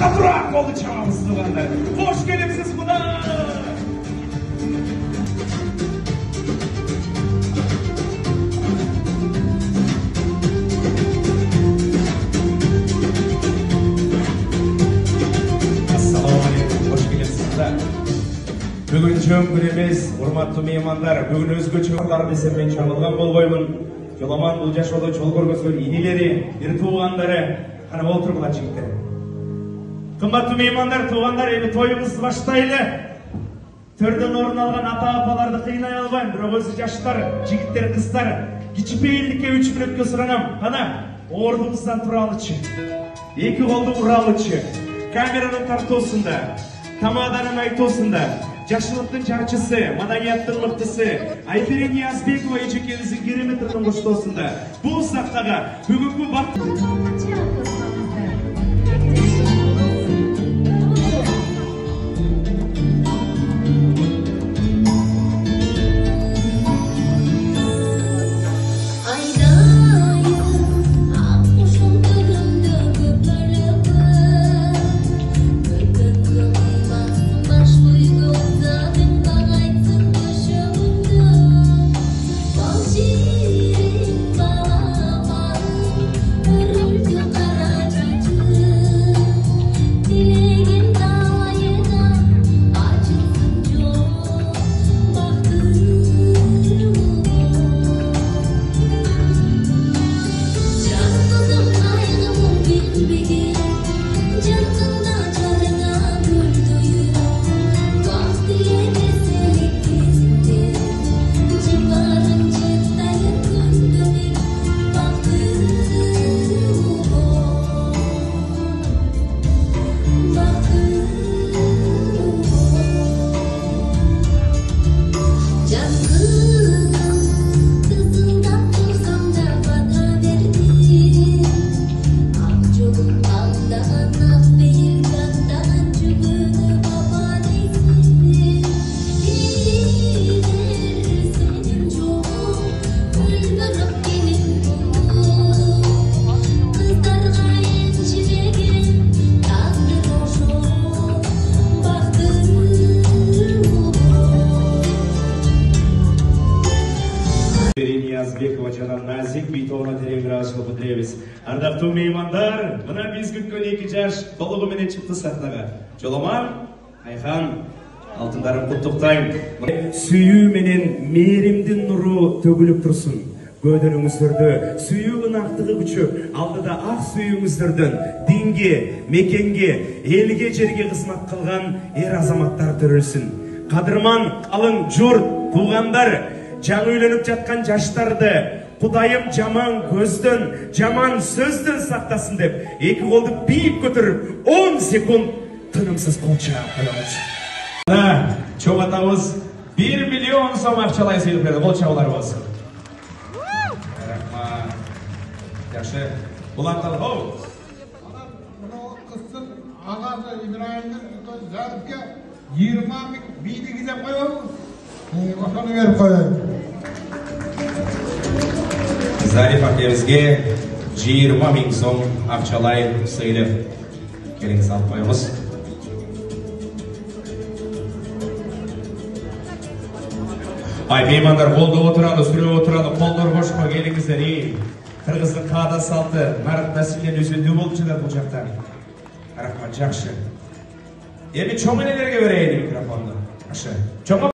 Çatırak oldu çağımız tuğanlar. Hoş gelipsiz buna. Бүгін жөн күреміз, ұрматты меймандар, бүгін өзгөчө орлар десем мен жаңылған болбоймун. Жоламан бұл жашоодо жол көргөзгөн инелери, бир туугандары, кана олтургула жигиттер. Кымбаттуу меймандар, туугандар, эми тоюбузду баштайлы. Төрдөн орун алган ата-апаларды кыйнай албайм, бирок өзү жаштар, жигиттер, кыздар, кичипейилдикке 3 мүнөткө суранам. Кана, ордубуздан туралычы, эки колду уралычы, камеранын тартуусунда, тамаданын айтуусунда, жакшылыктын жарчысы, маданияттын мыктысы Айберен Ниязбекова эжекебиздин кереметтердин коштоосунда бул сактага бүгүнкү Ниязбекова жана Назик Битовна терең ыраазычылык билдиребиз. Ардактуу меймандар, мына биз күткөн 2 жаш толугу менен чыкты сахнага. Жоламан, Айхан, алтындарын куттуктайм. Сүйүү менен мээримдин нуру төгүлүп турсун. Көдөрүңүздөрдө сүйүүнүн актыгы күчөп, алдыда ак сүйүүңүздөрдөн динге, мекенге, элге, жерге кызмат кылган азаматтар төрөлсүн. Кадырман, калың журт, туугандар, жаңы үйлөнүп жаткан жаштарды Кудайым жаман көздөн, жаман сөздөн сактасын деп, 2 колду бийик көтөрүп, 10 секунд тынымсыз кол чаап коебуз. Чоң атабыз 1 миллион сом акчалай сыйлык берди. Кол чабуулар болсун. Рахмат. Жакшы. Уланталы. Мына кыздын агасы Ибраимдин Зарипке 20 миң бийди кизеп коебуз. Ошону берип коелу. Зариф акебизге 20 миң сом акчалай сыйлык. Келиңиз алып коебуз. Ай, меймандар, колдо отуралы, сүрөп отуралы, колдор бошко келиңиздер. Кыргыздын каада салты, нарык маселени үзүндүү болуп жатат бул жакта. Рахмат, жакшы. Эми чоң энелерге берейин микрофонду. Жакшы.